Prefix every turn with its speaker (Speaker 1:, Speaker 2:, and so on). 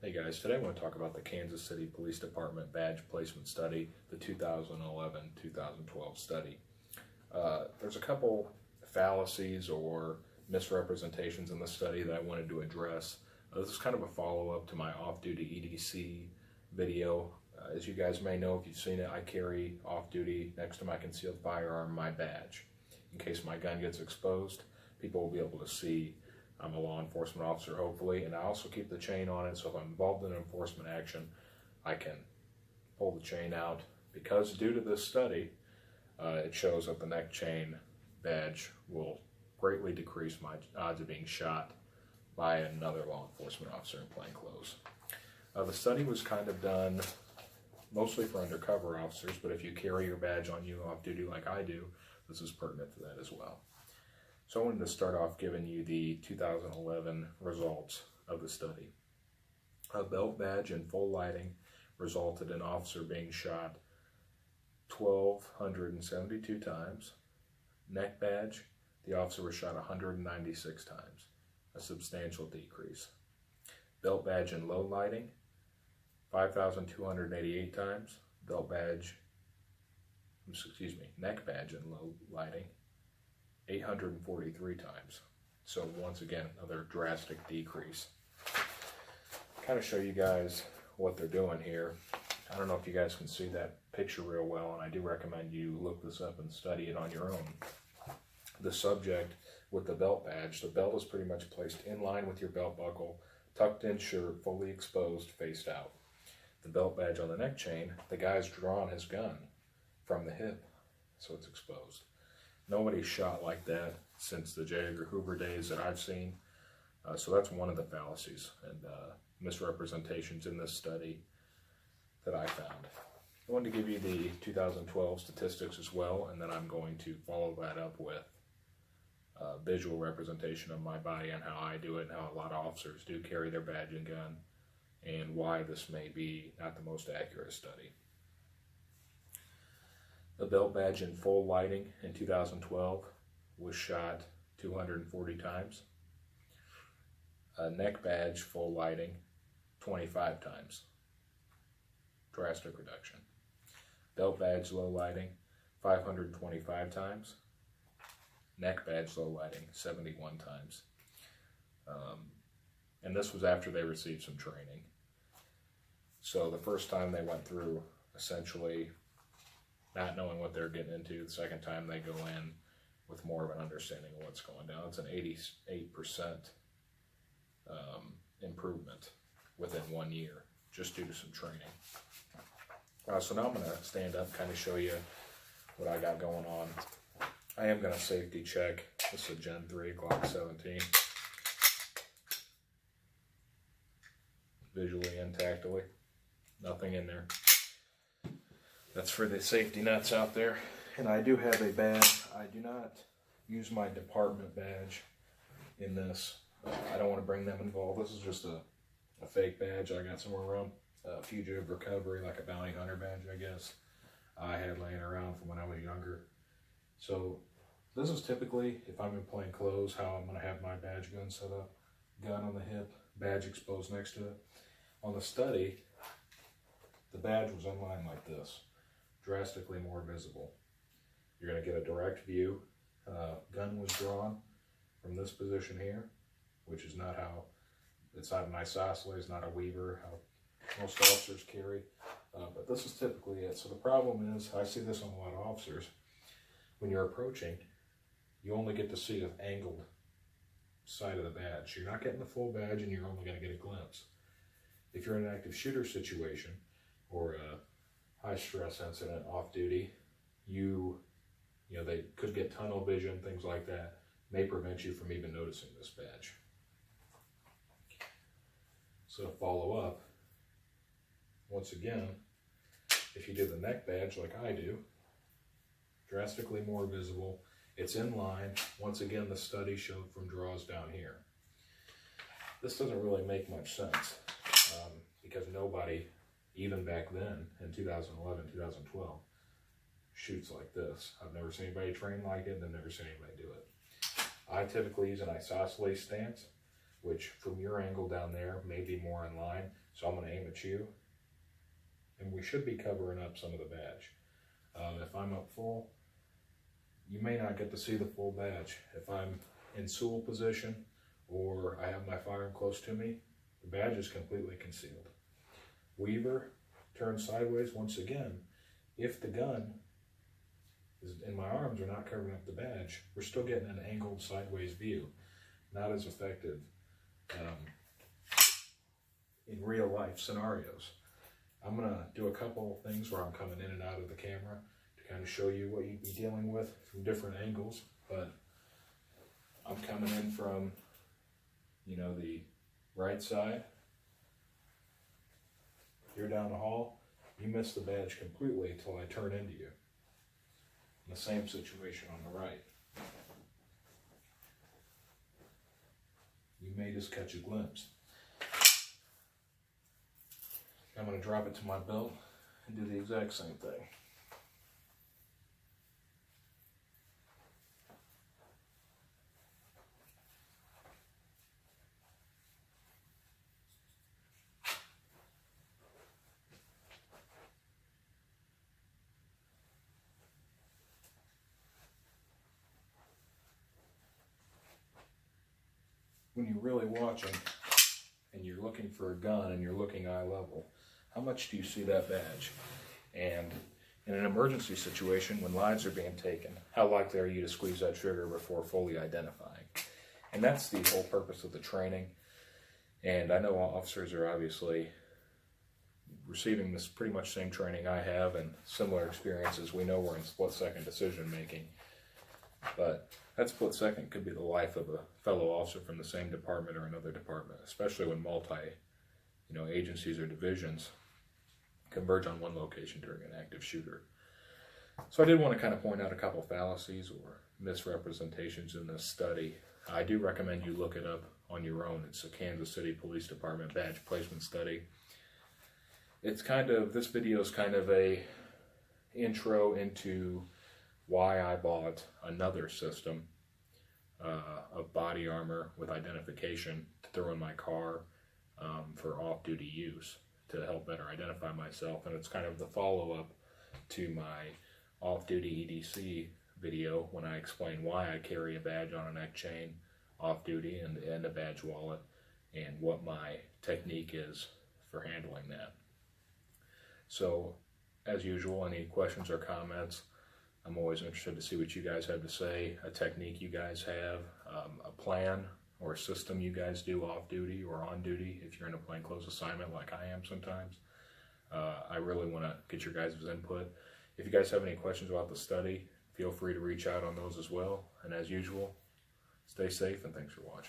Speaker 1: Hey guys, today I want to talk about the Kansas City Police Department Badge Placement Study, the 2011-2012 study. There's a couple fallacies or misrepresentations in the study that I wanted to address. This is kind of a follow-up to my off-duty EDC video. As you guys may know, if you've seen it, I carry off-duty next to my concealed firearm my badge. In case my gun gets exposed, people will be able to see I'm a law enforcement officer, hopefully, and I also keep the chain on it, so if I'm involved in enforcement action, I can pull the chain out. Because due to this study, it shows that the neck chain badge will greatly decrease my odds of being shot by another law enforcement officer in plain clothes. The study was kind of done mostly for undercover officers, but if you carry your badge on you off duty like I do, this is pertinent to that as well. So I wanted to start off giving you the 2011 results of the study. A belt badge in full lighting resulted in officer being shot 1,272 times. Neck badge, the officer was shot 196 times, a substantial decrease. Belt badge in low lighting, 5,288 times. Neck badge in low lighting, 843 times. So once again, another drastic decrease. Kind of show you guys what they're doing here. I don't know if you guys can see that picture real well, and I do recommend you look this up and study it on your own. The subject with the belt badge, the belt is pretty much placed in line with your belt buckle, tucked in shirt, fully exposed, faced out. The belt badge on the neck chain, the guy's drawn his gun from the hip, so it's exposed. Nobody's shot like that since the J. Edgar Hoover days that I've seen. So that's one of the fallacies and misrepresentations in this study that I found. I wanted to give you the 2012 statistics as well, and then I'm going to follow that up with visual representation of my body and how I do it and how a lot of officers do carry their badge and gun, and why this may be not the most accurate study. The belt badge in full lighting in 2012 was shot 240 times. A neck badge full lighting 25 times. Drastic reduction. Belt badge low lighting 525 times. Neck badge low lighting 71 times. And this was after they received some training. So the first time they went through essentially not knowing what they're getting into. The second time they go in with more of an understanding of what's going down. It's an 88% improvement within 1 year, just due to some training. So now I'm going to stand up, kind of show you what I got going on. I am going to safety check. This is a Gen 3 Glock 17. Visually and tactily. Nothing in there. That's for the safety nuts out there. And I do have a badge. I do not use my department badge in this. I don't want to bring them involved. This is just a fake badge I got somewhere around. A fugitive recovery, like a bounty hunter badge, I guess. I had laying around from when I was younger. So this is typically, if I'm in plain clothes, how I'm going to have my badge gun set up. Gun on the hip, badge exposed next to it. On the study, the badge was in line like this. Drastically more visible. You're going to get a direct view. Gun was drawn from this position here, which is not how, it's not an isosceles, not a weaver, how most officers carry. But this is typically it. So the problem is, I see this on a lot of officers, when you're approaching, you only get to see an angled side of the badge. You're not getting the full badge and you're only going to get a glimpse. If you're in an active shooter situation or a high stress incident off duty, they could get tunnel vision, things like that, may prevent you from even noticing this badge. So to follow up, once again, if you do the neck badge like I do, drastically more visible, it's in line. Once again, the study showed from draws down here. This doesn't really make much sense because nobody, even back then in 2011, 2012, shoots like this. I've never seen anybody train like it, and I've never seen anybody do it. I typically use an isosceles stance, which from your angle down there may be more in line. So I'm going to aim at you, and we should be covering up some of the badge. If I'm up full, you may not get to see the full badge. If I'm in Sewell position or I have my firearm close to me, the badge is completely concealed. Weaver, turn sideways once again. If the gun is in my arms are not covering up the badge, we're still getting an angled sideways view. Not as effective in real life scenarios. I'm going to do a couple things where I'm coming in and out of the camera to kind of show you what you'd be dealing with from different angles, but I'm coming in from, you know, the right side. You're down the hall, you miss the badge completely until I turn into you. In the same situation on the right. You may just catch a glimpse. I'm going to drop it to my belt and do the exact same thing. When you're really watching and you're looking for a gun and you're looking eye level, how much do you see that badge? And in an emergency situation, when lives are being taken, how likely are you to squeeze that trigger before fully identifying? And that's the whole purpose of the training. And I know officers are obviously receiving this pretty much same training I have and similar experiences. We know we're in split-second decision making. But that split second could be the life of a fellow officer from the same department or another department, especially when agencies or divisions converge on one location during an active shooter. So I did want to kind of point out a couple fallacies or misrepresentations in this study. I do recommend you look it up on your own. It's a Kansas City Police Department badge placement study. This video is kind of a intro into why I bought another system of body armor with identification to throw in my car for off-duty use to help better identify myself. And it's kind of the follow-up to my off-duty EDC video when I explain why I carry a badge on a neck chain off-duty and a badge wallet and what my technique is for handling that. So, as usual, any questions or comments, I'm always interested to see what you guys have to say, a technique you guys have, a plan or a system you guys do off-duty or on-duty if you're in a plainclothes assignment like I am sometimes. I really want to get your guys' input. If you guys have any questions about the study, feel free to reach out on those as well. And as usual, stay safe and thanks for watching.